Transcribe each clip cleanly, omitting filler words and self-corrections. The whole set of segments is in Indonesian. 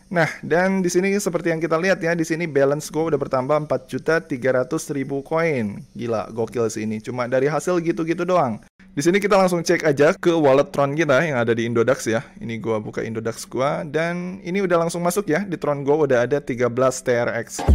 Nah, dan di sini seperti yang kita lihat ya, di sini balance gue udah bertambah 4.300.000 koin. Gila, gokil sih ini. Cuma dari hasil gitu-gitu doang. Di sini kita langsung cek aja ke wallet Tron kita yang ada di Indodax ya. Ini gua buka Indodax gua dan ini udah langsung masuk ya. Di Tron gua udah ada 13 TRX.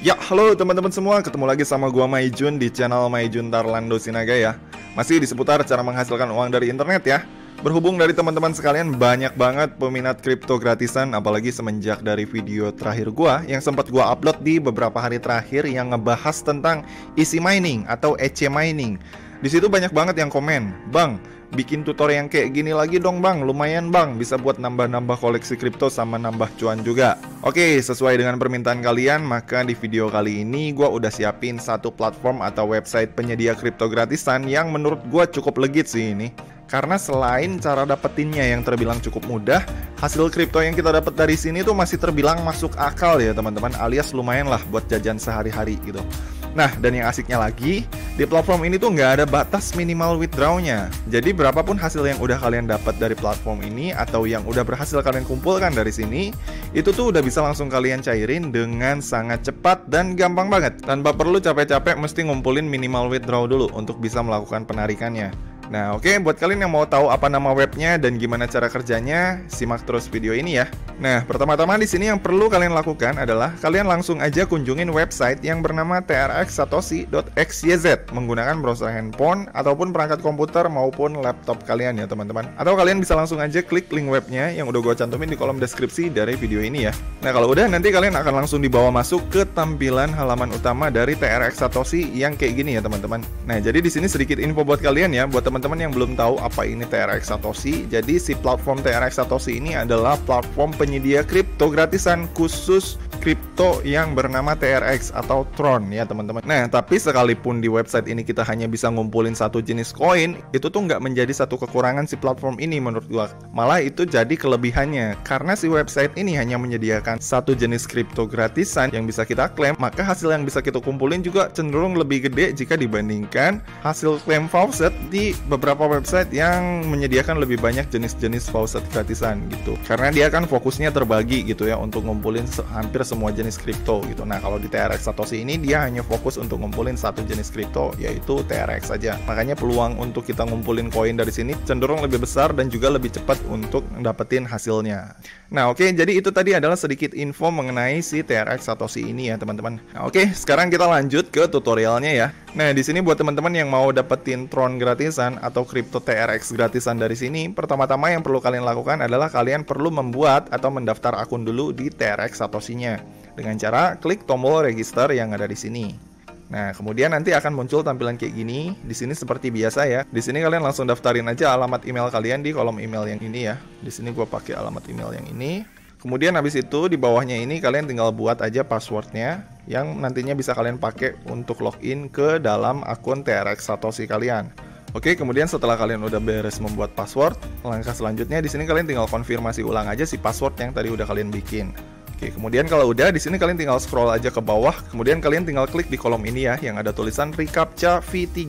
Ya, halo teman-teman semua, ketemu lagi sama gua Maijun di channel Maijun Tarlando Sinaga ya. Masih di seputar cara menghasilkan uang dari internet ya. Berhubung dari teman-teman sekalian banyak banget peminat kripto gratisan, apalagi semenjak dari video terakhir gua yang sempat gua upload di beberapa hari terakhir yang ngebahas tentang easy mining atau EC mining. Di situ banyak banget yang komen, "Bang, bikin tutorial yang kayak gini lagi dong bang, lumayan bang, bisa buat nambah-nambah koleksi kripto sama nambah cuan juga." Oke, sesuai dengan permintaan kalian, maka di video kali ini gue udah siapin satu platform atau website penyedia kripto gratisan yang menurut gue cukup legit sih ini. Karena selain cara dapetinnya yang terbilang cukup mudah, hasil kripto yang kita dapat dari sini tuh masih terbilang masuk akal ya teman-teman, alias lumayan lah buat jajan sehari-hari gitu. Nah, dan yang asiknya lagi, di platform ini tuh nggak ada batas minimal withdrawnya. Jadi berapapun hasil yang udah kalian dapat dari platform ini atau yang udah berhasil kalian kumpulkan dari sini, itu tuh udah bisa langsung kalian cairin dengan sangat cepat dan gampang banget. Tanpa perlu capek-capek mesti ngumpulin minimal withdraw dulu untuk bisa melakukan penarikannya. Nah, oke, buat kalian yang mau tahu apa nama webnya dan gimana cara kerjanya, simak terus video ini ya. Nah, pertama-tama di sini yang perlu kalian lakukan adalah kalian langsung aja kunjungin website yang bernama trxsatoshi.xyz menggunakan browser handphone ataupun perangkat komputer maupun laptop kalian ya teman-teman. Atau kalian bisa langsung aja klik link webnya yang udah gue cantumin di kolom deskripsi dari video ini ya. Nah, kalau udah nanti kalian akan langsung dibawa masuk ke tampilan halaman utama dari TRX Satoshi yang kayak gini ya teman-teman. Nah, jadi di sini sedikit info buat kalian ya, buat teman-teman yang belum tahu apa ini TRX Satoshi. Jadi si platform TRX Satoshi ini adalah platform penyedia kripto gratisan khusus kripto yang bernama TRX atau Tron ya teman-teman. Nah, tapi sekalipun di website ini kita hanya bisa ngumpulin satu jenis koin, itu tuh nggak menjadi satu kekurangan si platform ini menurut gua. Malah itu jadi kelebihannya, karena si website ini hanya menyediakan satu jenis kripto gratisan yang bisa kita klaim, maka hasil yang bisa kita kumpulin juga cenderung lebih gede jika dibandingkan hasil klaim faucet di beberapa website yang menyediakan lebih banyak jenis-jenis faucet gratisan gitu. Karena dia kan fokusnya terbagi gitu ya untuk ngumpulin hampir semua jenis kripto gitu. Nah, kalau di TRX Satoshi ini dia hanya fokus untuk ngumpulin satu jenis kripto, yaitu TRX saja. Makanya peluang untuk kita ngumpulin koin dari sini cenderung lebih besar dan juga lebih cepat untuk dapetin hasilnya. Nah, oke, jadi itu tadi adalah sedikit info mengenai si TRX Satoshi ini ya teman-teman. Nah, oke, sekarang kita lanjut ke tutorialnya ya. Nah, di sini buat teman-teman yang mau dapetin Tron gratisan atau kripto TRX gratisan dari sini, pertama-tama yang perlu kalian lakukan adalah kalian perlu membuat atau mendaftar akun dulu di TRX Satoshi-nya dengan cara klik tombol register yang ada di sini. Nah, kemudian nanti akan muncul tampilan kayak gini. Di sini seperti biasa ya. Di sini kalian langsung daftarin aja alamat email kalian di kolom email yang ini ya. Di sini gue pakai alamat email yang ini. Kemudian habis itu di bawahnya ini kalian tinggal buat aja passwordnya yang nantinya bisa kalian pakai untuk login ke dalam akun TRX Satoshi kalian. Oke, kemudian setelah kalian udah beres membuat password, langkah selanjutnya di sini kalian tinggal konfirmasi ulang aja si password yang tadi udah kalian bikin. Oke, kemudian kalau udah di sini kalian tinggal scroll aja ke bawah, kemudian kalian tinggal klik di kolom ini ya yang ada tulisan reCAPTCHA V3.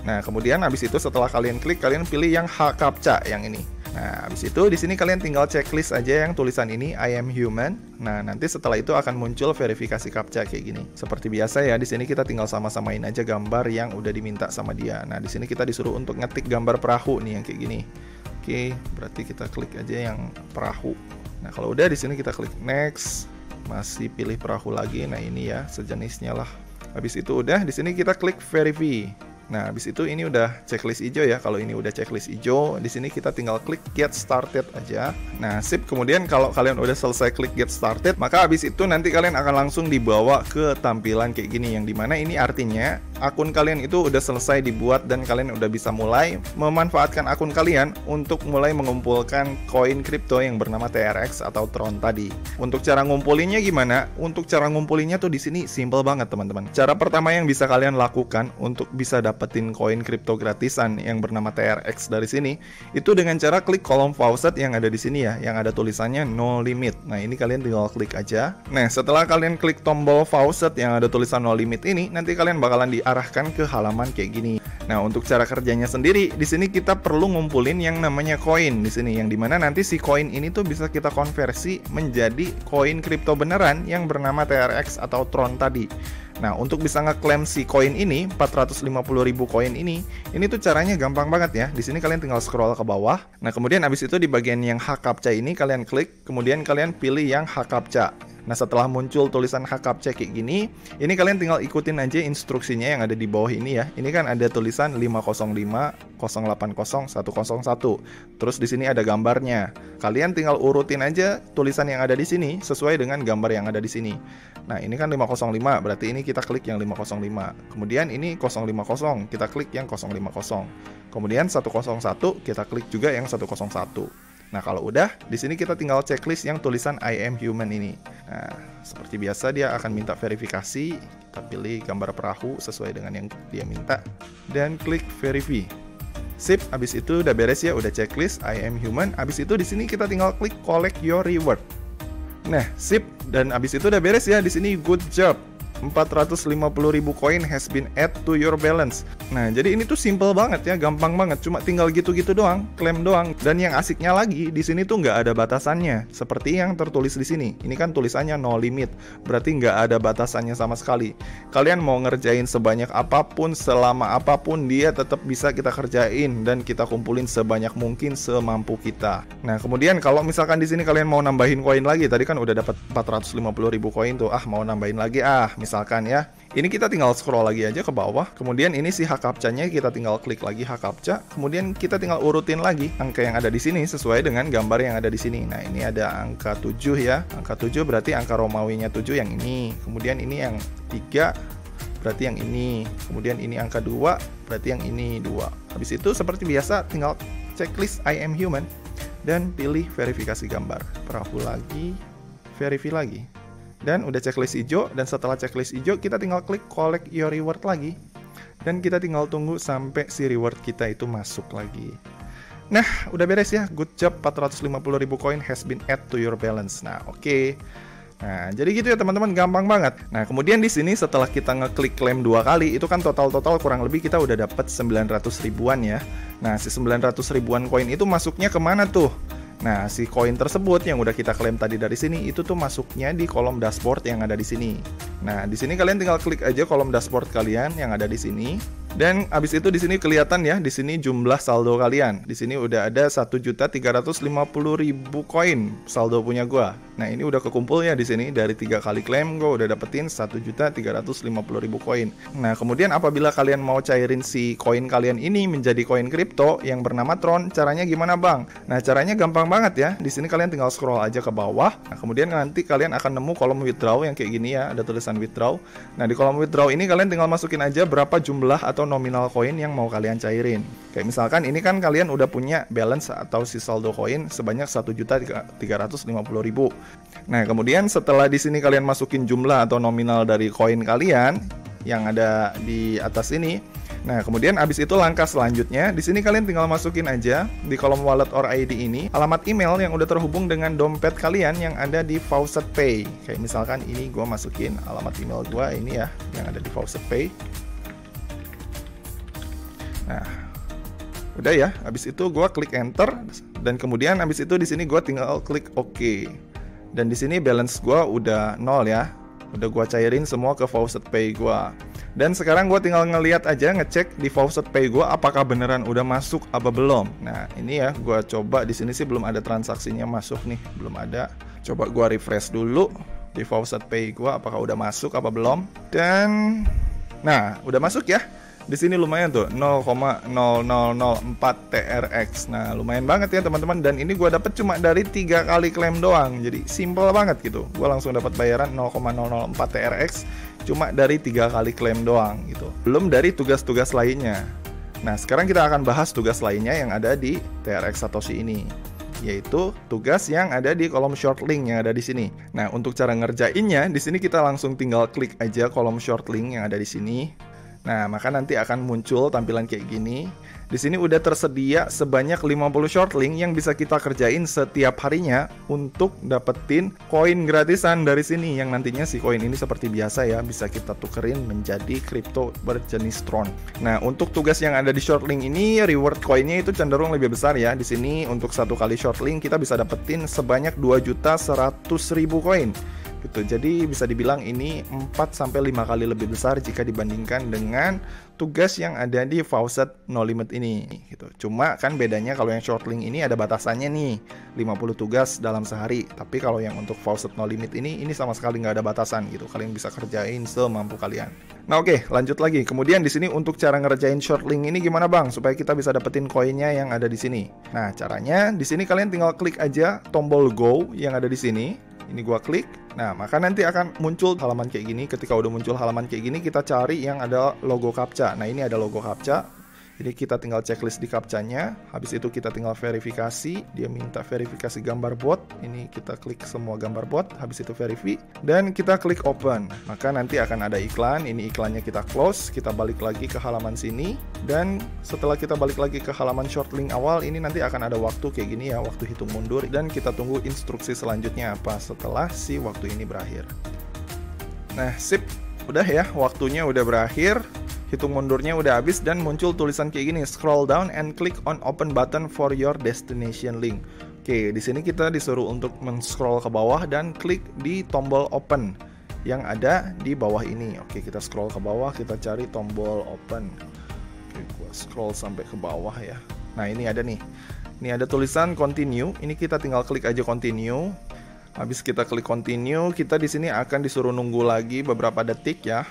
Nah, kemudian habis itu setelah kalian klik, kalian pilih yang HCAPTCHA yang ini. Nah, habis itu di sini kalian tinggal checklist aja yang tulisan ini I am human. Nah, nanti setelah itu akan muncul verifikasi CAPTCHA kayak gini. Seperti biasa ya, di sini kita tinggal sama-samain aja gambar yang udah diminta sama dia. Nah, di sini kita disuruh untuk ngetik gambar perahu nih yang kayak gini. Oke, berarti kita klik aja yang perahu. Nah, kalau udah di sini kita klik next. Masih pilih perahu lagi. Nah, ini ya sejenisnya lah. Habis itu udah di sini kita klik verify. Nah, habis itu ini udah checklist hijau ya. Kalau ini udah checklist hijau, di sini kita tinggal klik get started aja. Nah, sip. Kemudian kalau kalian udah selesai klik get started, maka habis itu nanti kalian akan langsung dibawa ke tampilan kayak gini, yang dimana ini artinya akun kalian itu udah selesai dibuat dan kalian udah bisa mulai memanfaatkan akun kalian untuk mulai mengumpulkan koin kripto yang bernama TRX atau Tron tadi. Untuk cara ngumpulinnya gimana? Untuk cara ngumpulinnya tuh di sini simple banget teman-teman. Cara pertama yang bisa kalian lakukan untuk bisa dapetin koin kripto gratisan yang bernama TRX dari sini, itu dengan cara klik kolom faucet yang ada di sini ya, yang ada tulisannya no limit. Nah, ini kalian tinggal klik aja. Nah, setelah kalian klik tombol faucet yang ada tulisan no limit ini, nanti kalian bakalan diarahkan ke halaman kayak gini. Nah, untuk cara kerjanya sendiri, di sini kita perlu ngumpulin yang namanya koin di sini, yang dimana nanti si koin ini tuh bisa kita konversi menjadi koin kripto beneran yang bernama TRX atau Tron tadi. Nah, untuk bisa ngeklaim si koin ini, 450.000 koin ini tuh caranya gampang banget ya. Di sini kalian tinggal scroll ke bawah. Nah, kemudian abis itu di bagian yang hak captcha ini kalian klik, kemudian kalian pilih yang hak captcha. Nah, setelah muncul tulisan hak captcha kayak gini, ini kalian tinggal ikutin aja instruksinya yang ada di bawah ini ya. Ini kan ada tulisan 505 080 101. Terus di sini ada gambarnya. Kalian tinggal urutin aja tulisan yang ada di sini sesuai dengan gambar yang ada di sini. Nah, ini kan 505, berarti ini kita klik yang 505. Kemudian ini 050, kita klik yang 050. Kemudian 101, kita klik juga yang 101. Nah, kalau udah, di sini kita tinggal checklist yang tulisan I am human ini. Nah, seperti biasa dia akan minta verifikasi. Kita pilih gambar perahu sesuai dengan yang dia minta dan klik verify. Sip, abis itu udah beres ya, udah checklist I am human. Abis itu di sini kita tinggal klik collect your reward. Nah, sip, dan abis itu udah beres ya. Di sini good job. 450.000 koin has been add to your balance. Nah, jadi ini tuh simple banget ya, gampang banget. Cuma tinggal gitu-gitu doang, klaim doang. Dan yang asiknya lagi, di sini tuh nggak ada batasannya. Seperti yang tertulis di sini. Ini kan tulisannya no limit, berarti nggak ada batasannya sama sekali. Kalian mau ngerjain sebanyak apapun, selama apapun, dia tetap bisa kita kerjain dan kita kumpulin sebanyak mungkin semampu kita. Nah, kemudian kalau misalkan di sini kalian mau nambahin koin lagi, tadi kan udah dapat 450.000 koin tuh. Mau nambahin lagi misalkan ya. Ini kita tinggal scroll lagi aja ke bawah. Kemudian ini si hak captcha-nya kita tinggal klik lagi hak captcha. Kemudian kita tinggal urutin lagi angka yang ada di sini sesuai dengan gambar yang ada di sini. Nah, ini ada angka 7 ya. Angka 7 berarti angka Romawinya 7 yang ini. Kemudian ini yang 3 berarti yang ini. Kemudian ini angka 2 berarti yang ini 2. Habis itu seperti biasa tinggal checklist I am human dan pilih verifikasi gambar. Perahu lagi, verify lagi. Dan udah checklist hijau, dan setelah checklist hijau kita tinggal klik collect your reward lagi. Dan kita tinggal tunggu sampai si reward kita itu masuk lagi. Nah, udah beres ya. Good job, 450.000 koin has been add to your balance. Nah, oke. Nah, jadi gitu ya teman-teman, gampang banget. Nah, kemudian di sini setelah kita ngeklik klaim 2 kali, itu kan total kurang lebih kita udah dapat 900 ribuan ya. Nah, si 900 ribuan koin itu masuknya kemana tuh? Nah, si koin tersebut yang udah kita klaim tadi dari sini itu tuh masuknya di kolom dashboard yang ada di sini. Nah, di sini kalian tinggal klik aja kolom dashboard kalian yang ada di sini. Dan abis itu di sini kelihatan ya, di sini jumlah saldo kalian. Di sini udah ada 1.350.000 koin saldo punya gua. Nah, ini udah kekumpul ya di sini dari 3 kali klaim gua udah dapetin 1.350.000 koin. Nah, kemudian apabila kalian mau cairin si koin kalian ini menjadi koin kripto yang bernama Tron, caranya gimana, Bang? Nah, caranya gampang banget ya. Di sini kalian tinggal scroll aja ke bawah. Nah, kemudian nanti kalian akan nemu kolom withdraw yang kayak gini ya, ada tulisan withdraw. Nah, di kolom withdraw ini kalian tinggal masukin aja berapa jumlah atau nominal koin yang mau kalian cairin. Kayak misalkan ini kan kalian udah punya balance atau si saldo koin sebanyak 1.350.000. Nah, kemudian setelah di sini kalian masukin jumlah atau nominal dari koin kalian yang ada di atas ini. Nah, kemudian abis itu langkah selanjutnya, di sini kalian tinggal masukin aja di kolom wallet or ID ini alamat email yang udah terhubung dengan dompet kalian yang ada di Faucet Pay. Kayak misalkan ini gue masukin alamat email gue ini ya, yang ada di Faucet Pay. Nah, udah ya. Abis itu gue klik enter dan kemudian abis itu di sini gue tinggal klik OK. Dan di sini balance gue udah 0 ya. Udah gue cairin semua ke Faucet Pay gue. Dan sekarang gue tinggal ngeliat aja, ngecek di Faucet Pay gue apakah beneran udah masuk apa belum. Nah, ini ya, gue coba di sini sih belum ada transaksinya masuk nih, belum ada. Coba gue refresh dulu di Faucet Pay gue apakah udah masuk apa belum. Dan nah, udah masuk ya. Di sini lumayan tuh 0,0004 TRX. Nah, lumayan banget ya teman-teman. Dan ini gue dapet cuma dari 3 kali klaim doang. Jadi simple banget gitu. Gue langsung dapat bayaran 0,004 TRX cuma dari 3 kali klaim doang gitu. Belum dari tugas-tugas lainnya. Nah, sekarang kita akan bahas tugas lainnya yang ada di TRX Satoshi ini, yaitu tugas yang ada di kolom short link yang ada di sini. Nah, untuk cara ngerjainnya, di sini kita langsung tinggal klik aja kolom short link yang ada di sini. Nah, maka nanti akan muncul tampilan kayak gini. Di sini udah tersedia sebanyak 50 short link yang bisa kita kerjain setiap harinya untuk dapetin koin gratisan dari sini, yang nantinya si koin ini seperti biasa ya bisa kita tukerin menjadi kripto berjenis Tron. Nah, untuk tugas yang ada di short link ini, reward koinnya itu cenderung lebih besar ya. Di sini untuk satu kali short link kita bisa dapetin sebanyak 2.100.000 koin gitu. Jadi bisa dibilang ini 4-5 kali lebih besar jika dibandingkan dengan tugas yang ada di Faucet No Limit ini gitu. Cuma kan bedanya kalau yang short link ini ada batasannya nih, 50 tugas dalam sehari. Tapi kalau yang untuk Faucet No Limit ini sama sekali nggak ada batasan gitu. Kalian bisa kerjain semampu kalian. Nah, oke, lanjut lagi. Kemudian di sini untuk cara ngerjain short link ini gimana Bang supaya kita bisa dapetin koinnya yang ada di sini. Nah, caranya di sini kalian tinggal klik aja tombol go yang ada di sini. Ini gua klik. Nah, maka nanti akan muncul halaman kayak gini. Ketika udah muncul halaman kayak gini, kita cari yang ada logo CAPTCHA. Nah, ini ada logo CAPTCHA. Jadi kita tinggal checklist di CAPTCHA-nya. Habis itu kita tinggal verifikasi. Dia minta verifikasi gambar bot. Ini kita klik semua gambar bot. Habis itu verify. Dan kita klik open. Maka nanti akan ada iklan. Ini iklannya kita close. Kita balik lagi ke halaman sini. Dan setelah kita balik lagi ke halaman short link awal, ini nanti akan ada waktu kayak gini ya. Waktu hitung mundur. Dan kita tunggu instruksi selanjutnya apa setelah si waktu ini berakhir. Nah, sip. Udah ya. Waktunya udah berakhir. Hitung mundurnya udah habis dan muncul tulisan kayak gini, scroll down and click on open button for your destination link. Oke, di sini kita disuruh untuk men-scroll ke bawah dan klik di tombol open yang ada di bawah ini. Oke, kita scroll ke bawah, kita cari tombol open. Oke, gua scroll sampai ke bawah ya. Nah, ini ada nih. Ini ada tulisan continue. Ini kita tinggal klik aja continue. Habis kita klik continue, kita di sini akan disuruh nunggu lagi beberapa detik ya.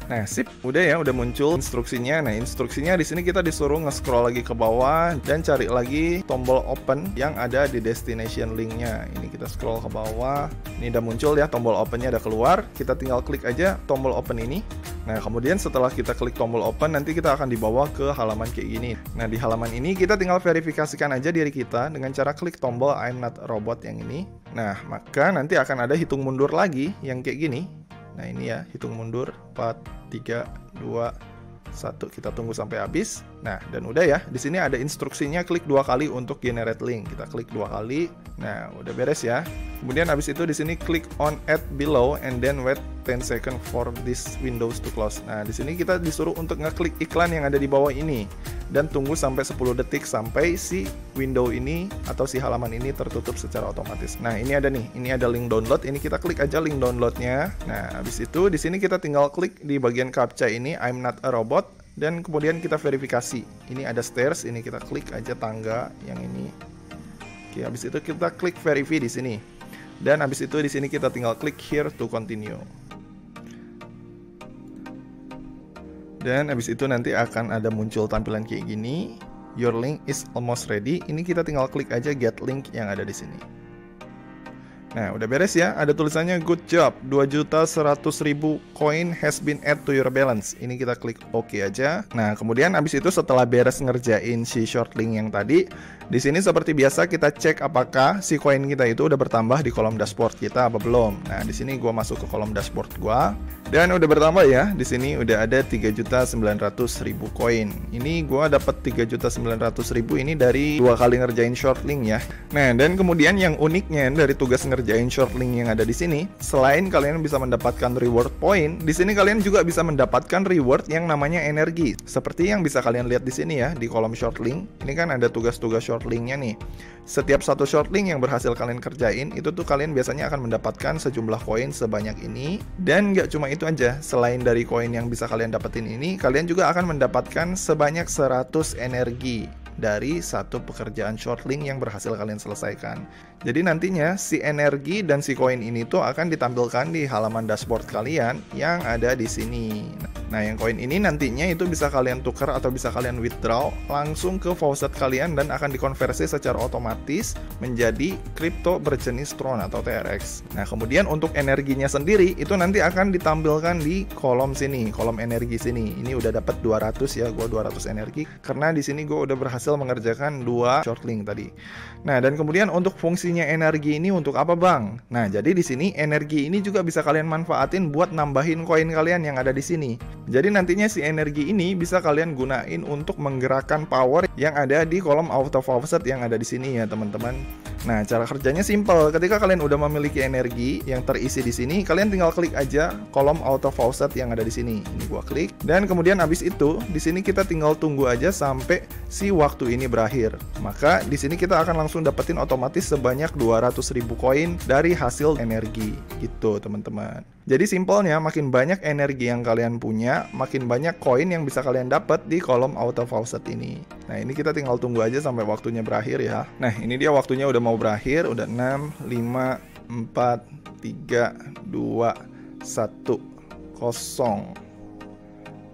Nah, sip, udah ya, udah muncul instruksinya. Nah, instruksinya di sini kita disuruh nge-scroll lagi ke bawah dan cari lagi tombol open yang ada di destination linknya. Ini kita scroll ke bawah. Ini udah muncul ya, tombol opennya udah keluar. Kita tinggal klik aja tombol open ini. Nah, kemudian setelah kita klik tombol open, nanti kita akan dibawa ke halaman kayak gini. Nah, di halaman ini kita tinggal verifikasikan aja diri kita dengan cara klik tombol I'm not a robot yang ini. Nah, maka nanti akan ada hitung mundur lagi yang kayak gini. Nah, ini ya, hitung mundur 4, 3, 2, 1. Kita tunggu sampai habis. Nah, dan udah ya, di sini ada instruksinya klik 2 kali untuk generate link. Kita klik 2 kali. Nah, udah beres ya. Kemudian habis itu di sini klik on add below and then wait 10 second for this windows to close. Nah, di sini kita disuruh untuk ngeklik iklan yang ada di bawah ini dan tunggu sampai 10 detik sampai si window ini atau si halaman ini tertutup secara otomatis. Nah, ini ada nih, ini ada link download. Ini kita klik aja link downloadnya. Nah, habis itu di sini kita tinggal klik di bagian CAPTCHA ini I'm not a robot dan kemudian kita verifikasi. Ini ada stairs, ini kita klik aja tangga yang ini. Oke, habis itu kita klik verify di sini. Dan habis itu di sini kita tinggal klik here to continue. Dan habis itu nanti akan ada muncul tampilan kayak gini. Your link is almost ready. Ini kita tinggal klik aja get link yang ada di sini. Nah, udah beres ya. Ada tulisannya good job. 2.100.000 koin has been add to your balance. Ini kita klik OK aja. Nah, kemudian habis itu setelah beres ngerjain si short link yang tadi, di sini seperti biasa kita cek apakah si koin kita itu udah bertambah di kolom dashboard kita apa belum. Nah, di sini gua masuk ke kolom dashboard gua dan udah bertambah ya. Di sini udah ada 3.900.000 koin. Ini gua dapat 3.900.000 ini dari 2 kali ngerjain short link ya. Nah, dan kemudian yang uniknya dari tugas ngerjain short link yang ada di sini, selain kalian bisa mendapatkan reward point, di sini kalian juga bisa mendapatkan reward yang namanya energi. Seperti yang bisa kalian lihat di sini ya, di kolom short link. Ini kan ada tugas-tugas short linknya nih. Setiap satu short link yang berhasil kalian kerjain, itu tuh kalian biasanya akan mendapatkan sejumlah koin sebanyak ini. Dan nggak cuma itu aja, selain dari koin yang bisa kalian dapetin ini, kalian juga akan mendapatkan sebanyak 100 energi dari satu pekerjaan short link yang berhasil kalian selesaikan. Jadi nantinya si energi dan si koin ini tuh akan ditampilkan di halaman dashboard kalian yang ada di sini. Nah, yang koin ini nantinya itu bisa kalian tukar atau bisa kalian withdraw langsung ke faucet kalian dan akan dikonversi secara otomatis menjadi kripto berjenis Tron atau TRX. Nah, kemudian untuk energinya sendiri itu nanti akan ditampilkan di kolom sini, kolom energi sini. Ini udah dapat 200 ya, gua 200 energi karena di sini gua udah berhasil mengerjakan 2 short link tadi. Nah, dan kemudian untuk fungsinya energi ini untuk apa, Bang? Nah, jadi di sini energi ini juga bisa kalian manfaatin buat nambahin koin kalian yang ada di sini. Jadi nantinya si energi ini bisa kalian gunain untuk menggerakkan power yang ada di kolom auto faucet yang ada di sini ya teman-teman. Nah, cara kerjanya simple. Ketika kalian udah memiliki energi yang terisi di sini, kalian tinggal klik aja kolom auto faucet yang ada di sini. Ini gua klik, dan kemudian habis itu di sini kita tinggal tunggu aja sampai si waktu ini berakhir. Maka di sini kita akan langsung dapetin otomatis sebanyak 200.000 koin dari hasil energi gitu, teman-teman. Jadi simpelnya, makin banyak energi yang kalian punya, makin banyak koin yang bisa kalian dapat di kolom auto faucet ini. Nah, ini kita tinggal tunggu aja sampai waktunya berakhir ya. Nah, ini dia waktunya udah mau berakhir, udah 6, 5, 4, 3, 2, 1, 0.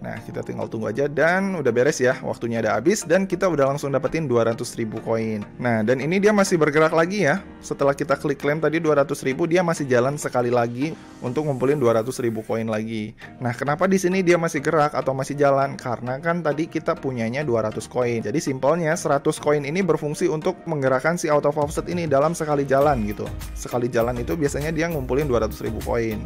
Nah, kita tinggal tunggu aja dan udah beres ya, waktunya udah habis dan kita udah langsung dapetin 200.000 koin. Nah, dan ini dia masih bergerak lagi ya. Setelah kita klik klaim tadi 200.000, dia masih jalan sekali lagi untuk ngumpulin 200.000 koin lagi. Nah, kenapa di sini dia masih gerak atau masih jalan? Karena kan tadi kita punyanya 200 koin. Jadi simpelnya 100 koin ini berfungsi untuk menggerakkan si auto faucet ini dalam sekali jalan gitu. Sekali jalan itu biasanya dia ngumpulin 200.000 koin.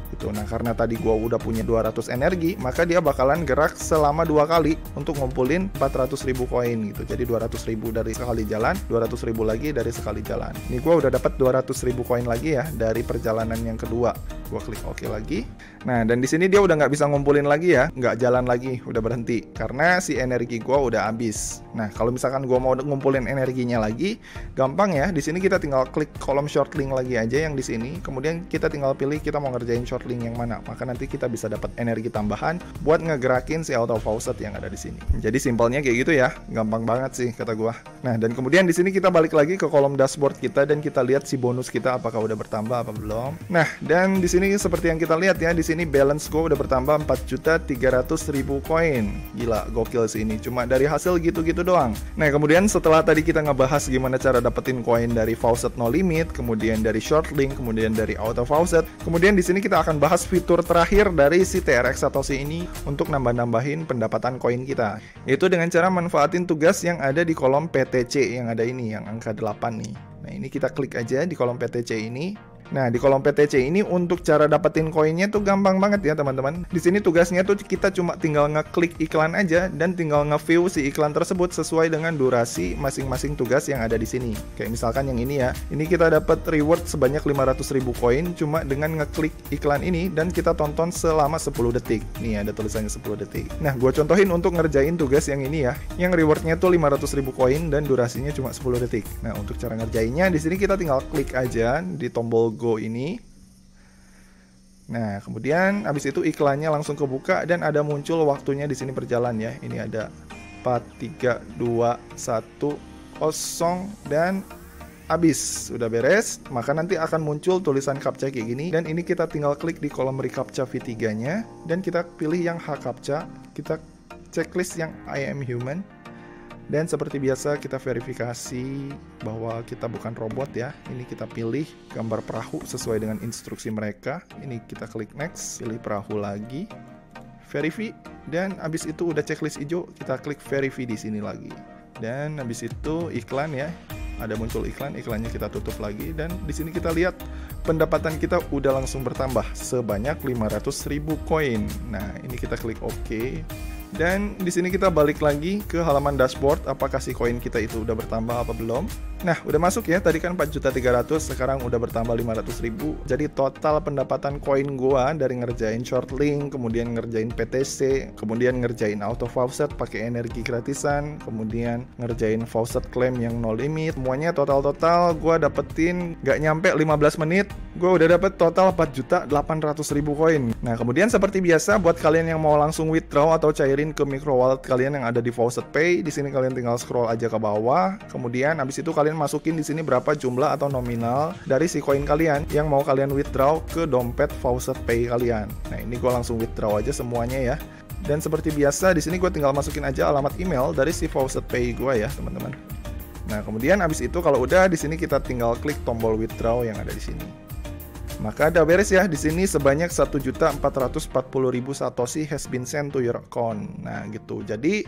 Gitu. Nah, karena tadi gua udah punya 200 energi, maka dia bakalan gerak selama 2 kali untuk ngumpulin 400.000 koin gitu. Jadi 200.000 dari sekali jalan, 200.000 lagi dari sekali jalan. Ini gua udah dapat 200.000 koin lagi ya dari perjalanan yang kedua. Gua klik OK lagi. Nah, dan di sini dia udah nggak bisa ngumpulin lagi ya, nggak jalan lagi, udah berhenti karena si energi gua udah habis. Nah, kalau misalkan gua mau ngumpulin energinya lagi, gampang ya. Di sini kita tinggal klik kolom short link lagi aja yang di sini. Kemudian kita tinggal pilih kita mau ngerjain short link yang mana. Maka nanti kita bisa dapat energi tambahan buat ngegerakin si auto faucet yang ada di sini. Jadi simpelnya kayak gitu ya, gampang banget sih kata gua. Nah, dan kemudian di sini kita balik lagi ke kolom dashboard kita dan kita lihat si bonus kita apakah udah bertambah apa belum. Nah, dan di sini seperti yang kita lihat ya, di sini balance gua udah bertambah 4.300.000 koin. Gila, gokil sih ini. Cuma dari hasil gitu-gitu doang. Nah, kemudian setelah tadi kita ngebahas gimana cara dapetin koin dari faucet no limit, kemudian dari short link, kemudian dari auto faucet, kemudian di sini kita akan bahas fitur terakhir dari si TRX Satoshi ini untuk nambah-nambahin pendapatan koin kita, yaitu dengan cara manfaatin tugas yang ada di kolom PTC yang ada ini, yang angka 8 nih. Nah, ini kita klik aja di kolom PTC ini. Nah, di kolom PTC ini untuk cara dapetin koinnya tuh gampang banget ya teman-teman. Di sini tugasnya tuh kita cuma tinggal ngeklik iklan aja dan tinggal nge-view si iklan tersebut sesuai dengan durasi masing-masing tugas yang ada di sini. Kayak misalkan yang ini ya. Ini kita dapat reward sebanyak 500.000 koin cuma dengan ngeklik iklan ini dan kita tonton selama 10 detik. Nih ada tulisannya 10 detik. Nah, gue contohin untuk ngerjain tugas yang ini ya. Yang rewardnya tuh 500.000 koin dan durasinya cuma 10 detik. Nah, untuk cara ngerjainnya di sini kita tinggal klik aja di tombol Go ini. Nah, kemudian habis itu iklannya langsung kebuka dan ada muncul waktunya di sini berjalan ya. Ini ada 4, 3, 2, 1, 0 dan habis. Udah beres, maka nanti akan muncul tulisan captcha kayak gini dan ini kita tinggal klik di kolom reCAPTCHA V3-nya dan kita pilih yang H captcha, kita checklist yang I am human. Dan seperti biasa kita verifikasi bahwa kita bukan robot ya. Ini kita pilih gambar perahu sesuai dengan instruksi mereka. Ini kita klik next, pilih perahu lagi, verify, dan habis itu udah checklist hijau, kita klik verify di sini lagi. Dan habis itu iklan ya. Ada muncul iklan, iklannya kita tutup lagi dan di sini kita lihat pendapatan kita udah langsung bertambah sebanyak 500.000 koin. Nah, ini kita klik OK. Dan di sini kita balik lagi ke halaman dashboard, apakah si koin kita itu udah bertambah apa belum. Nah, udah masuk ya, tadi kan 4.300.000, sekarang udah bertambah 500.000. Jadi total pendapatan koin gua dari ngerjain short link, kemudian ngerjain PTC, kemudian ngerjain auto faucet pakai energi gratisan, kemudian ngerjain faucet claim yang no limit, semuanya total gua dapetin gak nyampe 15 menit, gua udah dapet total 4.800.000 koin. Nah, kemudian seperti biasa buat kalian yang mau langsung withdraw atau cairin ke micro wallet kalian yang ada di Faucet Pay, di sini kalian tinggal scroll aja ke bawah. Kemudian habis itu kalian masukin di sini berapa jumlah atau nominal dari si koin kalian yang mau kalian withdraw ke dompet Faucet Pay kalian. Nah, ini gue langsung withdraw aja semuanya ya. Dan seperti biasa di sini gue tinggal masukin aja alamat email dari si Faucet Pay gue ya, teman-teman. Nah, kemudian habis itu kalau udah di sini kita tinggal klik tombol withdraw yang ada di sini. Maka udah beres ya. Di sini sebanyak 1.440.000 satoshi has been sent to your account. Nah, gitu. Jadi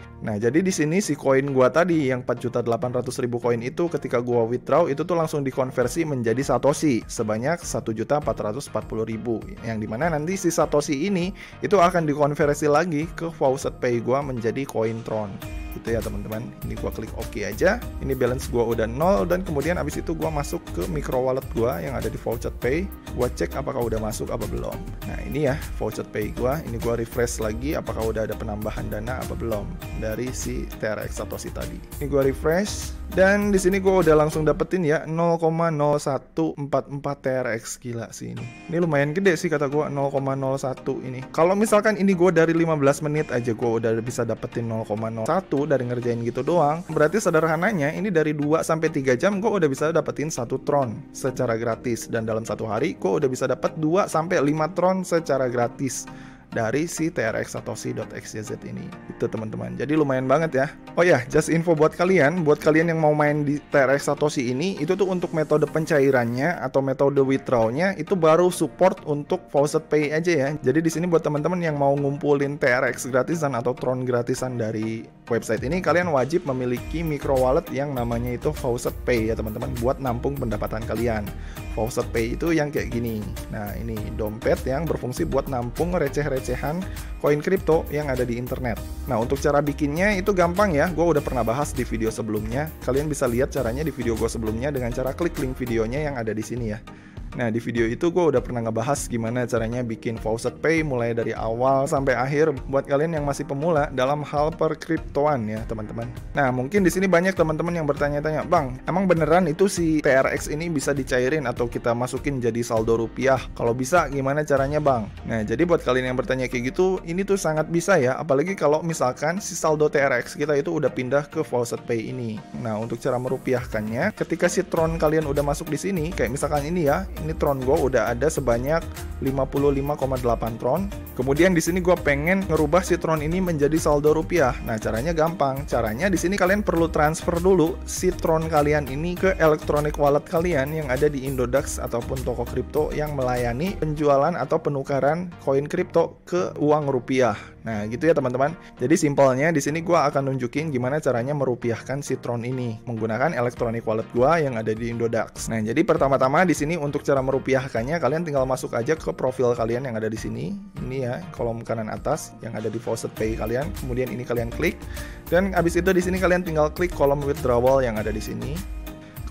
di sini si koin gua tadi yang 4.800.000 koin itu ketika gua withdraw itu tuh langsung dikonversi menjadi satoshi sebanyak 1.440.000. Yang dimana nanti si satoshi ini itu akan dikonversi lagi ke Faucet Pay gua menjadi koin Tron. Gitu ya teman-teman. Ini gua klik OK aja. Ini balance gua udah 0 dan kemudian abis itu gua masuk ke micro wallet gua yang ada di Faucet Pay. Gua cek apakah udah masuk apa belum. Nah, ini ya Faucet Pay gua. Ini gua refresh lagi apakah udah ada penambahan dana apa belum dari si TRX Satoshi tadi. Ini gua refresh dan di sini gua udah langsung dapetin ya 0,0144 TRX. Gila sih ini. Ini lumayan gede sih kata gua 0,01 ini. Kalau misalkan ini gua dari 15 menit aja gua udah bisa dapetin 0,01 dari ngerjain gitu doang. Berarti sederhananya ini dari 2 sampai 3 jam gue udah bisa dapetin 1 Tron secara gratis, dan dalam satu hari gue udah bisa dapat 2 sampai 5 Tron secara gratis dari si TRX Satoshi.xyz ini. Itu teman-teman. Jadi lumayan banget ya. Oh ya, just info buat kalian yang mau main di TRX Satoshi ini, itu tuh untuk metode pencairannya atau metode withdrawnya itu baru support untuk Faucet Pay aja ya. Jadi di sini buat teman-teman yang mau ngumpulin TRX gratisan atau Tron gratisan dari website ini, kalian wajib memiliki micro wallet yang namanya itu Faucet Pay ya teman-teman, buat nampung pendapatan kalian. Faucet Pay itu yang kayak gini. Nah, ini dompet yang berfungsi buat nampung receh-recehan koin kripto yang ada di internet. Nah, untuk cara bikinnya itu gampang ya. Gue udah pernah bahas di video sebelumnya. Kalian bisa lihat caranya di video gue sebelumnya dengan cara klik link videonya yang ada di sini ya. Nah, di video itu gue udah pernah ngebahas gimana caranya bikin Faucet Pay mulai dari awal sampai akhir buat kalian yang masih pemula dalam hal perkriptoan ya, teman-teman. Nah, mungkin di sini banyak teman-teman yang bertanya-tanya, "Bang, emang beneran itu si TRX ini bisa dicairin atau kita masukin jadi saldo rupiah? Kalau bisa, gimana caranya, Bang?" Nah, jadi buat kalian yang bertanya kayak gitu, ini tuh sangat bisa ya, apalagi kalau misalkan si saldo TRX kita itu udah pindah ke Faucet Pay ini. Nah, untuk cara merupiahkannya, ketika si Tron kalian udah masuk di sini, kayak misalkan ini ya, ini Tron gue udah ada sebanyak 55,8 Tron. Kemudian di sini gue pengen ngerubah si Tron ini menjadi saldo rupiah. Nah, caranya gampang. Caranya di sini kalian perlu transfer dulu si Tron kalian ini ke electronic wallet kalian yang ada di Indodax ataupun toko kripto yang melayani penjualan atau penukaran koin kripto ke uang rupiah. Nah, gitu ya teman-teman. Jadi simpelnya di sini gue akan nunjukin gimana caranya merupiahkan si Tron ini menggunakan electronic wallet gue yang ada di Indodax. Nah, jadi pertama-tama di sini untuk cara merupiahkannya, kalian tinggal masuk aja ke profil kalian yang ada di sini. Ini ya, kolom kanan atas yang ada di Faucet Pay kalian. Kemudian ini kalian klik, dan abis itu di sini kalian tinggal klik kolom withdrawal yang ada di sini.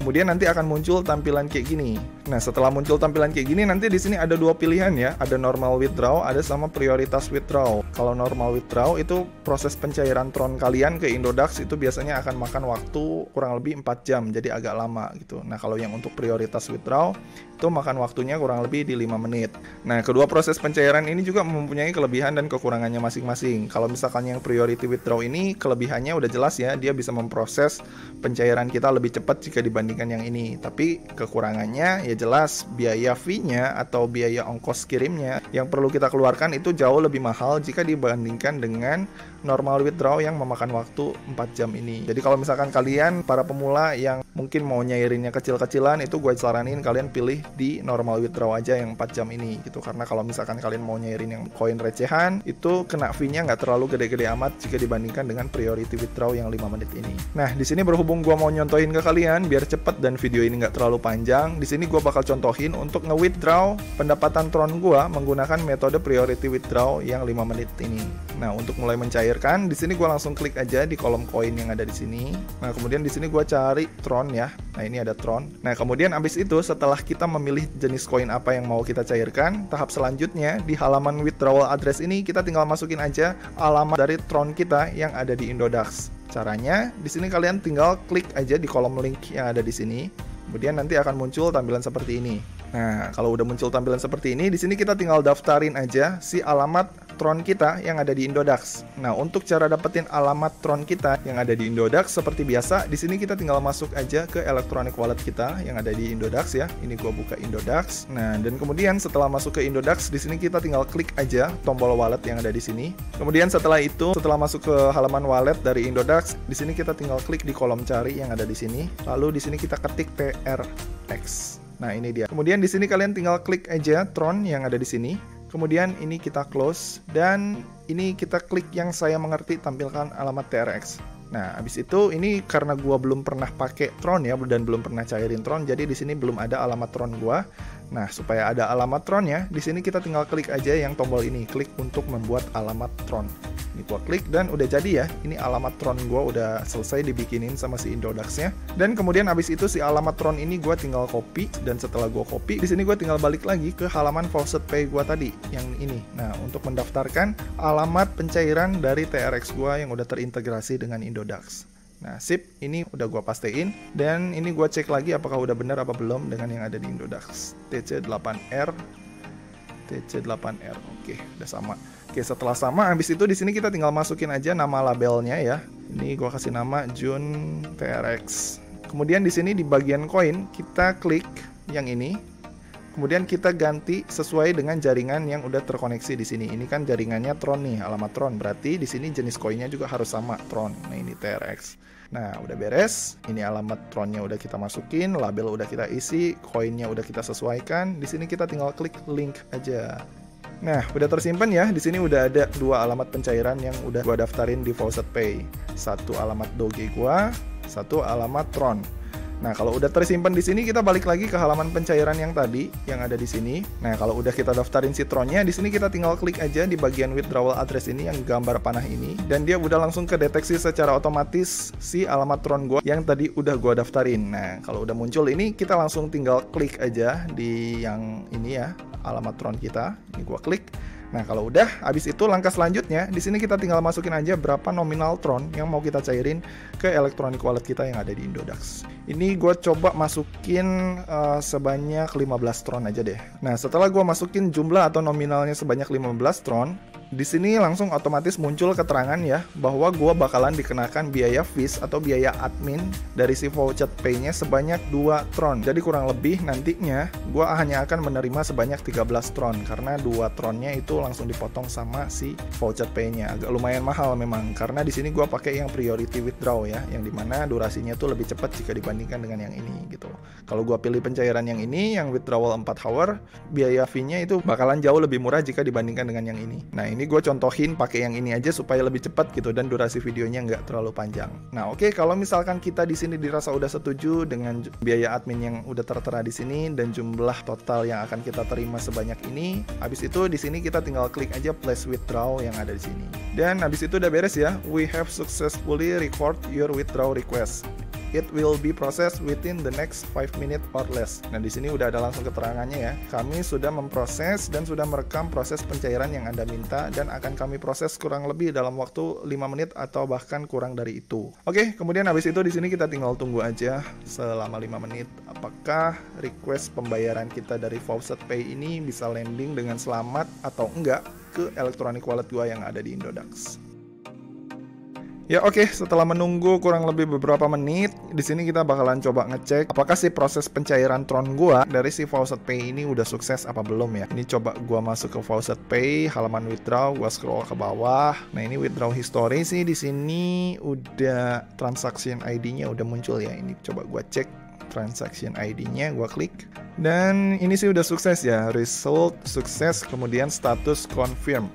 Kemudian nanti akan muncul tampilan kayak gini. Nah, setelah muncul tampilan kayak gini, nanti di sini ada dua pilihan ya. Ada normal withdraw, ada sama prioritas withdraw. Kalau normal withdraw itu proses pencairan Tron kalian ke Indodax itu biasanya akan makan waktu kurang lebih 4 jam, jadi agak lama gitu. Nah, kalau yang untuk prioritas withdraw itu makan waktunya kurang lebih di 5 menit. Nah, kedua proses pencairan ini juga mempunyai kelebihan dan kekurangannya masing-masing. Kalau misalkan yang priority withdraw ini, kelebihannya udah jelas ya, dia bisa memproses pencairan kita lebih cepat jika dibandingkan yang ini. Tapi kekurangannya ya jelas biaya fee-nya atau biaya ongkos kirimnya yang perlu kita keluarkan itu jauh lebih mahal jika dibandingkan dengan normal withdraw yang memakan waktu 4 jam ini. Jadi kalau misalkan kalian para pemula yang mungkin mau nyairinnya kecil-kecilan, itu gue saranin kalian pilih di normal withdraw aja yang 4 jam ini gitu. Karena kalau misalkan kalian mau nyairin yang koin recehan, itu kena fee-nya nggak terlalu gede-gede amat jika dibandingkan dengan priority withdraw yang 5 menit ini. Nah, di sini berhubung gue mau nyontohin ke kalian biar cepet dan video ini nggak terlalu panjang, di sini gue bakal contohin untuk nge-withdraw pendapatan Tron gue menggunakan metode priority withdraw yang 5 menit ini. Nah, untuk mulai mencairkan, di sini gue langsung klik aja di kolom koin yang ada di sini. Nah, kemudian di sini gue cari Tron ya. Nah, ini ada Tron. Nah, kemudian abis itu setelah kita memilih jenis koin apa yang mau kita cairkan, tahap selanjutnya di halaman withdrawal address ini kita tinggal masukin aja alamat dari Tron kita yang ada di Indodax. Caranya, di sini kalian tinggal klik aja di kolom link yang ada di sini. Kemudian nanti akan muncul tampilan seperti ini. Nah, kalau udah muncul tampilan seperti ini, di sini kita tinggal daftarin aja si alamat Tron kita yang ada di Indodax. Nah, untuk cara dapetin alamat Tron kita yang ada di Indodax seperti biasa, di sini kita tinggal masuk aja ke electronic wallet kita yang ada di Indodax ya. Ini gua buka Indodax. Nah, dan kemudian setelah masuk ke Indodax, di sini kita tinggal klik aja tombol wallet yang ada di sini. Kemudian setelah itu, setelah masuk ke halaman wallet dari Indodax, di sini kita tinggal klik di kolom cari yang ada di sini. Lalu di sini kita ketik TRX. Nah, ini dia. Kemudian di sini kalian tinggal klik aja Tron yang ada di sini. Kemudian ini kita close dan ini kita klik yang saya mengerti tampilkan alamat TRX. Nah, habis itu ini karena gua belum pernah pakai Tron ya dan belum pernah cairin Tron, jadi di sini belum ada alamat Tron gua. Nah, supaya ada alamat Tronnya, di sini kita tinggal klik aja yang tombol ini, klik untuk membuat alamat Tron. Ini gua klik dan udah jadi ya. Ini alamat Tron gua udah selesai dibikinin sama si Indodax-nya. Dan kemudian habis itu si alamat Tron ini gua tinggal copy, dan setelah gua copy, di sini gua tinggal balik lagi ke halaman Faucet Pay gua tadi yang ini. Nah, untuk mendaftarkan alamat pencairan dari TRX gua yang udah terintegrasi dengan Indodax. Nah, sip, ini udah gua pastein dan ini gua cek lagi apakah udah benar apa belum dengan yang ada di Indodax. TC8R Oke, udah sama. Oke, setelah sama, habis itu di sini kita tinggal masukin aja nama labelnya ya. Ini gua kasih nama Jun TRX. Kemudian di sini di bagian koin kita klik yang ini. Kemudian kita ganti sesuai dengan jaringan yang udah terkoneksi di sini. Ini kan jaringannya Tron nih, alamat Tron. Berarti di sini jenis koinnya juga harus sama Tron. Nah, ini TRX. Nah, udah beres. Ini alamat Tronnya udah kita masukin, label udah kita isi, koinnya udah kita sesuaikan. Di sini kita tinggal klik link aja. Nah, udah tersimpan ya. Di sini udah ada 2 alamat pencairan yang udah gua daftarin di Faucet Pay. 1 alamat Doge gua, 1 alamat Tron. Nah, kalau udah tersimpan di sini, kita balik lagi ke halaman pencairan yang tadi yang ada di sini. Nah, kalau udah kita daftarin si Tronnya, di sini kita tinggal klik aja di bagian withdrawal address ini yang gambar panah ini, dan dia udah langsung kedeteksi secara otomatis si alamat Tron gua yang tadi udah gua daftarin. Nah, kalau udah muncul ini, kita langsung tinggal klik aja di yang ini ya, alamat Tron kita. Ini gua klik. Nah, kalau udah, habis itu langkah selanjutnya, di sini kita tinggal masukin aja berapa nominal Tron yang mau kita cairin ke electronic wallet kita yang ada di Indodax. Ini gue coba masukin sebanyak 15 Tron aja deh. Nah, setelah gue masukin jumlah atau nominalnya sebanyak 15 Tron, di sini langsung otomatis muncul keterangan ya bahwa gue bakalan dikenakan biaya fees atau biaya admin dari si Faucet Pay-nya sebanyak 2 Tron. Jadi kurang lebih nantinya gue hanya akan menerima sebanyak 13 Tron karena 2 Tronnya itu langsung dipotong sama si Faucet Pay-nya. Agak lumayan mahal memang karena di sini gue pakai yang priority withdraw ya, yang dimana durasinya tuh lebih cepat jika dibandingkan dengan yang ini gitu. Kalau gue pilih pencairan yang ini, yang withdrawal 4 hour, biaya fee-nya itu bakalan jauh lebih murah jika dibandingkan dengan yang ini. Nah, ini gue contohin pakai yang ini aja supaya lebih cepat gitu dan durasi videonya nggak terlalu panjang. Nah, oke, kalau misalkan kita di sini dirasa udah setuju dengan biaya admin yang udah tertera di sini dan jumlah total yang akan kita terima sebanyak ini, habis itu di sini kita tinggal klik aja place withdraw yang ada di sini. Dan habis itu udah beres ya. We have successfully record your withdraw request. It will be processed within the next 5 minutes or less. Nah, di sini udah ada langsung keterangannya ya. Kami sudah memproses dan sudah merekam proses pencairan yang Anda minta dan akan kami proses kurang lebih dalam waktu 5 menit atau bahkan kurang dari itu. Oke, kemudian habis itu di sini kita tinggal tunggu aja selama 5 menit. Apakah request pembayaran kita dari Faucet Pay ini bisa landing dengan selamat atau enggak ke electronic wallet gua yang ada di Indodax. Ya oke, setelah menunggu kurang lebih beberapa menit, di sini kita bakalan coba ngecek apakah sih proses pencairan Tron gua dari si Faucet Pay ini udah sukses apa belum ya. Ini coba gua masuk ke Faucet Pay, halaman withdraw, gua scroll ke bawah. Nah, ini withdraw history sih di sini udah transaction ID-nya udah muncul ya. Ini coba gua cek transaction ID-nya, gua klik. Dan ini sih udah sukses ya, result sukses, kemudian status confirm.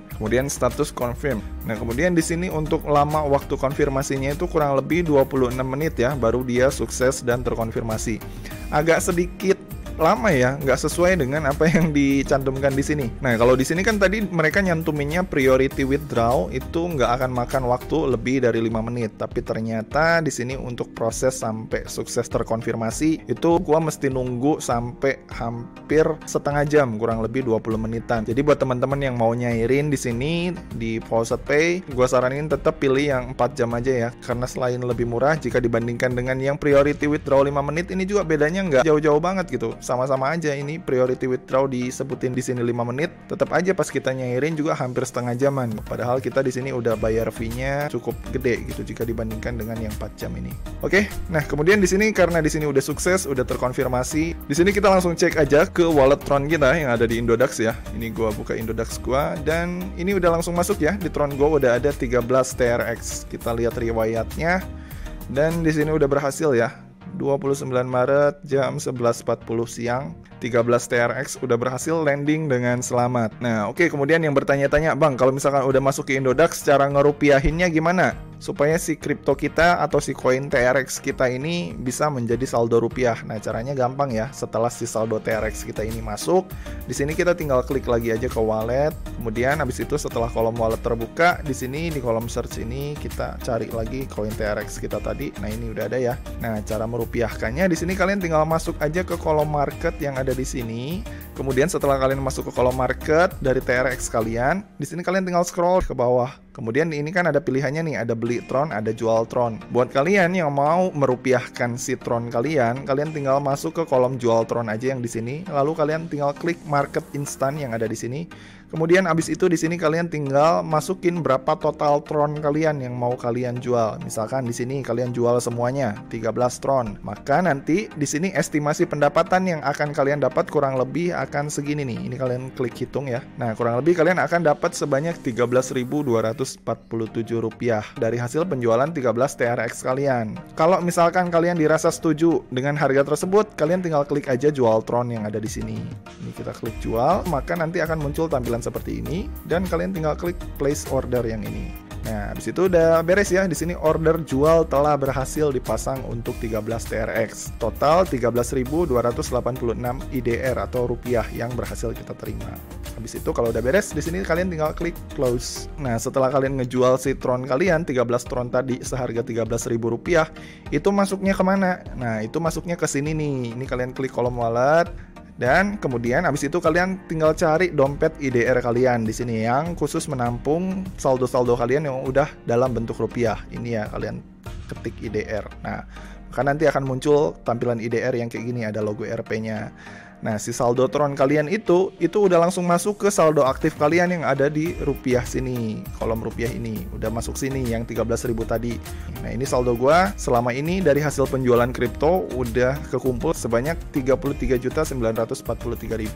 Nah, kemudian di sini untuk lama waktu konfirmasinya itu kurang lebih 26 menit ya, baru dia sukses dan terkonfirmasi. Agak sedikit lama ya, nggak sesuai dengan apa yang dicantumkan di sini. Nah, kalau di sini kan tadi mereka nyantuminnya priority withdraw itu nggak akan makan waktu lebih dari 5 menit, tapi ternyata di sini untuk proses sampai sukses terkonfirmasi itu gua mesti nunggu sampai hampir setengah jam, kurang lebih 20 menitan. Jadi buat teman-teman yang mau nyairin di sini di Faucet Pay, gua saranin tetap pilih yang 4 jam aja ya, karena selain lebih murah jika dibandingkan dengan yang priority withdraw 5 menit, ini juga bedanya nggak jauh-jauh banget gitu. Sama-sama aja, ini priority withdraw disebutin di sini 5 menit, tetap aja pas kita nyairin juga hampir setengah jaman. Padahal kita di sini udah bayar fee-nya cukup gede gitu jika dibandingkan dengan yang 4 jam ini. Oke, nah kemudian di sini karena di sini udah sukses, udah terkonfirmasi, di sini kita langsung cek aja ke wallet Tron kita yang ada di Indodax ya. Ini gua buka Indodax gua dan ini udah langsung masuk ya. Di Tron gua udah ada 13 TRX. Kita lihat riwayatnya dan di sini udah berhasil ya. 29 Maret jam 11.40 siang, 13 TRX udah berhasil landing dengan selamat. Nah, oke, kemudian yang bertanya-tanya, Bang, kalau misalkan udah masuk ke Indodax, cara ngerupiahinnya gimana? Supaya si kripto kita atau si koin TRX kita ini bisa menjadi saldo rupiah. Nah, caranya gampang ya. Setelah si saldo TRX kita ini masuk, di sini kita tinggal klik lagi aja ke wallet. Kemudian habis itu setelah kolom wallet terbuka, di sini di kolom search ini kita cari lagi koin TRX kita tadi. Nah, ini udah ada ya. Nah, cara merupiahkannya di sini kalian tinggal masuk aja ke kolom market yang ada di sini. Kemudian setelah kalian masuk ke kolom market dari TRX kalian, di sini kalian tinggal scroll ke bawah. Kemudian ini kan ada pilihannya nih, ada beli Tron, ada jual Tron. Buat kalian yang mau merupiahkan si Tron kalian tinggal masuk ke kolom jual Tron aja yang di sini. Lalu kalian tinggal klik market instan yang ada di sini. Kemudian abis itu di sini kalian tinggal masukin berapa total Tron kalian yang mau kalian jual. Misalkan di sini kalian jual semuanya 13 Tron. Maka nanti di sini estimasi pendapatan yang akan kalian dapat kurang lebih akan segini nih. Ini kalian klik hitung ya. Nah, kurang lebih kalian akan dapat sebanyak 13.247 rupiah dari hasil penjualan 13 TRX kalian. Kalau misalkan kalian dirasa setuju dengan harga tersebut, kalian tinggal klik aja jual Tron yang ada di sini. Ini kita klik jual, maka nanti akan muncul tampilan seperti ini dan kalian tinggal klik place order yang ini. Nah, habis itu udah beres ya. Di sini order jual telah berhasil dipasang untuk 13 TRX. Total 13.286 IDR atau rupiah yang berhasil kita terima. Habis itu kalau udah beres, di sini kalian tinggal klik close. Nah, setelah kalian ngejual si Tron kalian 13 Tron tadi seharga 13.000 rupiah, itu masuknya kemana? Nah, itu masuknya ke sini nih. Ini kalian klik kolom wallet. Dan kemudian habis itu kalian tinggal cari dompet IDR kalian di sini yang khusus menampung saldo-saldo kalian yang udah dalam bentuk rupiah. Ini ya, kalian ketik IDR. Nah, maka nanti akan muncul tampilan IDR yang kayak gini, ada logo RP-nya. Nah, si saldo Tron kalian itu udah langsung masuk ke saldo aktif kalian yang ada di rupiah sini. Kolom rupiah ini udah masuk sini yang 13.000 tadi. Nah, ini saldo gua selama ini dari hasil penjualan kripto udah kekumpul sebanyak 33.943.000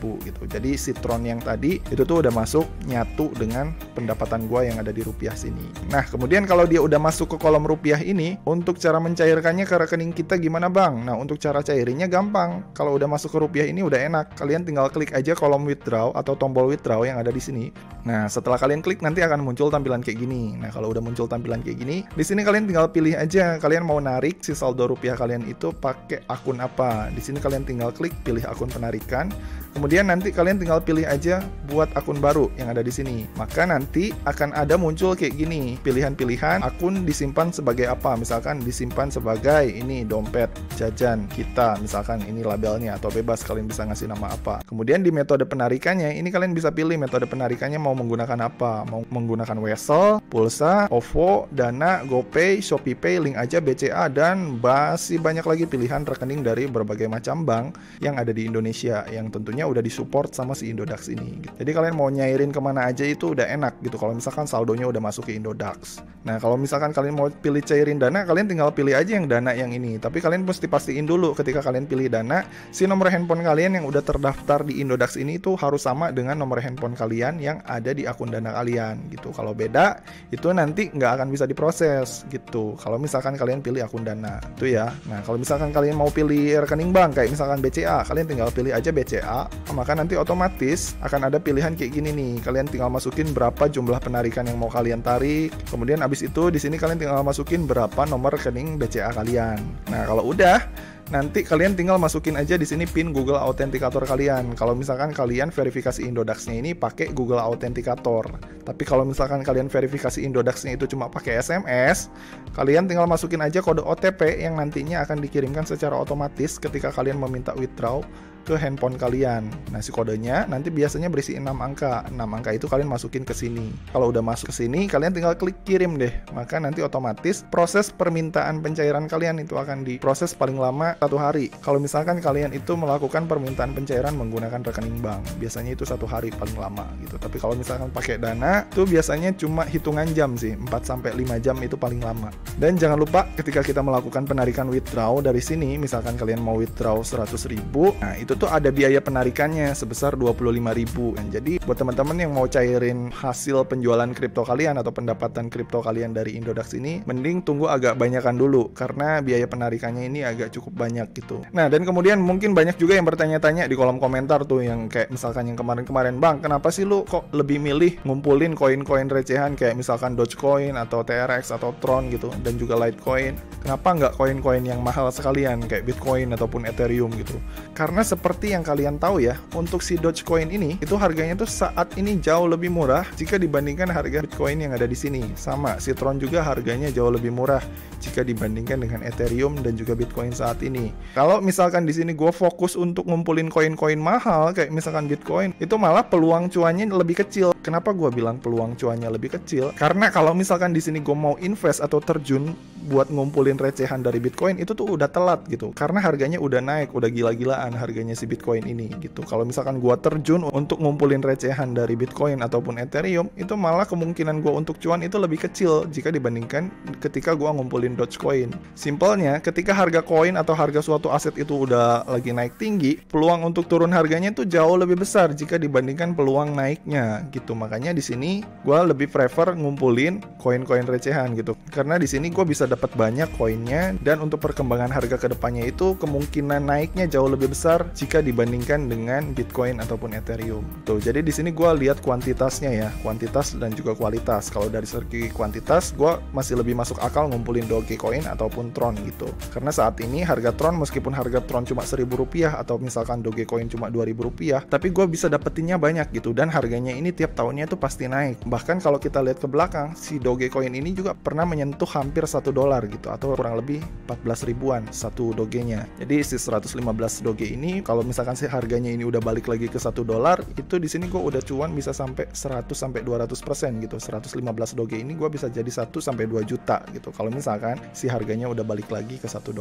gitu. Jadi si Tron yang tadi itu tuh udah masuk nyatu dengan pendapatan gua yang ada di rupiah sini. Nah, kemudian kalau dia udah masuk ke kolom rupiah ini, untuk cara mencairkannya ke rekening kita gimana, Bang? Nah, untuk cara cairinnya gampang. Kalau udah masuk ke rupiah ini udah enak, kalian tinggal klik aja kolom withdraw atau tombol withdraw yang ada di sini. Nah, setelah kalian klik nanti akan muncul tampilan kayak gini. Nah, kalau udah muncul tampilan kayak gini, di sini kalian tinggal pilih aja kalian mau narik si saldo rupiah kalian itu pakai akun apa. Di sini kalian tinggal klik pilih akun penarikan. Kemudian nanti kalian tinggal pilih aja buat akun baru yang ada di sini. Maka nanti akan ada muncul kayak gini, pilihan-pilihan akun disimpan sebagai apa. Misalkan disimpan sebagai ini dompet jajan kita, misalkan ini labelnya, atau bebas kalian bisa ngasih nama apa. Kemudian di metode penarikannya ini kalian bisa pilih metode penarikannya mau menggunakan apa. Mau menggunakan Wesel, Pulsa, OVO, Dana, GoPay, ShopeePay, Link Aja, BCA, dan masih banyak lagi pilihan rekening dari berbagai macam bank yang ada di Indonesia yang tentunya udah disupport sama si Indodax ini. Jadi kalian mau nyairin kemana aja itu udah enak gitu kalau misalkan saldonya udah masuk ke Indodax. Nah, kalau misalkan kalian mau pilih cairin Dana, kalian tinggal pilih aja yang Dana yang ini. Tapi kalian mesti pastiin dulu ketika kalian pilih Dana, si nomor handphone kalian yang udah terdaftar di Indodax ini itu harus sama dengan nomor handphone kalian yang ada di akun Dana kalian gitu. Kalau beda, itu nanti nggak akan bisa diproses gitu. Kalau misalkan kalian pilih akun Dana, itu ya. Nah, kalau misalkan kalian mau pilih rekening bank kayak misalkan BCA, kalian tinggal pilih aja BCA. Maka nanti otomatis akan ada pilihan kayak gini nih. Kalian tinggal masukin berapa jumlah penarikan yang mau kalian tarik. Kemudian abis itu di sini kalian tinggal masukin berapa nomor rekening BCA kalian. Nah, kalau udah, nanti kalian tinggal masukin aja di sini PIN Google Authenticator kalian. Kalau misalkan kalian verifikasi Indodax-nya ini pakai Google Authenticator. Tapi kalau misalkan kalian verifikasi Indodax-nya itu cuma pakai SMS, kalian tinggal masukin aja kode OTP yang nantinya akan dikirimkan secara otomatis ketika kalian meminta withdraw ke handphone kalian. Nah, si kodenya nanti biasanya berisi 6 angka. 6 angka itu kalian masukin ke sini. Kalau udah masuk ke sini, kalian tinggal klik kirim deh. Maka nanti otomatis proses permintaan pencairan kalian itu akan diproses paling lama 1 hari. Kalau misalkan kalian itu melakukan permintaan pencairan menggunakan rekening bank, biasanya itu 1 hari paling lama gitu. Tapi kalau misalkan pakai Dana, itu biasanya cuma hitungan jam sih, 4-5 jam itu paling lama. Dan jangan lupa ketika kita melakukan penarikan withdraw dari sini, misalkan kalian mau withdraw 100.000, nah itu itu tuh ada biaya penarikannya sebesar 25.000. Jadi buat teman-teman yang mau cairin hasil penjualan kripto kalian atau pendapatan kripto kalian dari Indodax ini, mending tunggu agak banyakan dulu karena biaya penarikannya ini agak cukup banyak gitu. Nah, dan kemudian mungkin banyak juga yang bertanya-tanya di kolom komentar tuh, yang kayak misalkan yang kemarin-kemarin, "Bang, kenapa sih lu kok lebih milih ngumpulin koin-koin recehan kayak misalkan Dogecoin atau TRX atau Tron gitu, dan juga Litecoin? Kenapa nggak koin-koin yang mahal sekalian kayak Bitcoin ataupun Ethereum gitu?" Karena seperti yang kalian tahu ya, untuk si Dogecoin ini itu harganya tuh saat ini jauh lebih murah jika dibandingkan harga Bitcoin yang ada di sini. Sama, si Tron juga harganya jauh lebih murah jika dibandingkan dengan Ethereum dan juga Bitcoin saat ini. Kalau misalkan di sini gue fokus untuk ngumpulin koin-koin mahal kayak misalkan Bitcoin, itu malah peluang cuannya lebih kecil. Kenapa gue bilang peluang cuannya lebih kecil? Karena kalau misalkan di sini gue mau invest atau terjun buat ngumpulin recehan dari Bitcoin, itu tuh udah telat gitu. Karena harganya udah naik, udah gila-gilaan harganya si Bitcoin ini gitu. Kalau misalkan gue terjun untuk ngumpulin recehan dari Bitcoin ataupun Ethereum, itu malah kemungkinan gue untuk cuan itu lebih kecil jika dibandingkan ketika gue ngumpulin Dogecoin. Simpelnya, ketika harga koin atau harga suatu aset itu udah lagi naik tinggi, peluang untuk turun harganya tuh jauh lebih besar jika dibandingkan peluang naiknya gitu. Makanya di sini gue lebih prefer ngumpulin koin-koin recehan gitu. Karena di sini gue bisa dapat banyak koinnya, dan untuk perkembangan harga kedepannya itu kemungkinan naiknya jauh lebih besar jika dibandingkan dengan Bitcoin ataupun Ethereum. Tuh, jadi di sini gue lihat kuantitasnya ya, kuantitas dan juga kualitas. Kalau dari segi kuantitas, gue masih lebih masuk akal ngumpulin Dogecoin ataupun Tron gitu. Karena saat ini harga Tron, meskipun harga Tron cuma Rp1.000 atau misalkan Dogecoin cuma Rp2.000, tapi gue bisa dapetinnya banyak gitu, dan harganya ini tiap tahunnya itu pasti naik. Bahkan kalau kita lihat ke belakang, si Dogecoin ini juga pernah menyentuh hampir $1 gitu, atau kurang lebih 14 ribuan satu dogenya. Jadi si 115 doge ini, kalau misalkan si harganya ini udah balik lagi ke $1, itu di sini gue udah cuan bisa sampai 100-200% gitu. 115 doge ini gue bisa jadi 1-2 juta gitu kalau misalkan si harganya udah balik lagi ke $1.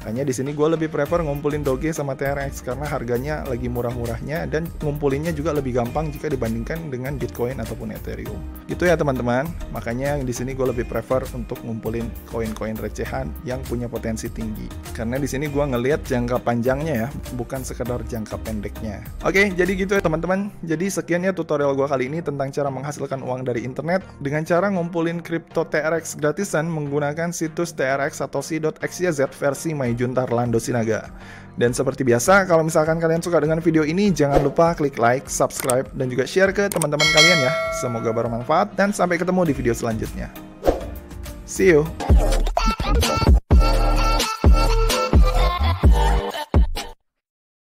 Makanya di sini gue lebih prefer ngumpulin Doge sama TRX karena harganya lagi murah-murahnya, dan ngumpulinnya juga lebih gampang jika dibandingkan dengan Bitcoin ataupun Ethereum. Gitu ya teman-teman. Makanya di sini gue lebih prefer untuk ngumpulin koin-koin recehan yang punya potensi tinggi. Karena di sini gue ngelihat jangka panjangnya ya, bukan sekedar jangka pendeknya. Oke, jadi gitu ya teman-teman. Jadi sekian ya tutorial gue kali ini tentang cara menghasilkan uang dari internet dengan cara ngumpulin kripto TRX gratisan menggunakan situs TRX atau si.xyz versi Maijun Tarlando Sinaga. Dan seperti biasa, kalau misalkan kalian suka dengan video ini, jangan lupa klik like, subscribe, dan juga share ke teman-teman kalian ya. Semoga bermanfaat, dan sampai ketemu di video selanjutnya. See you!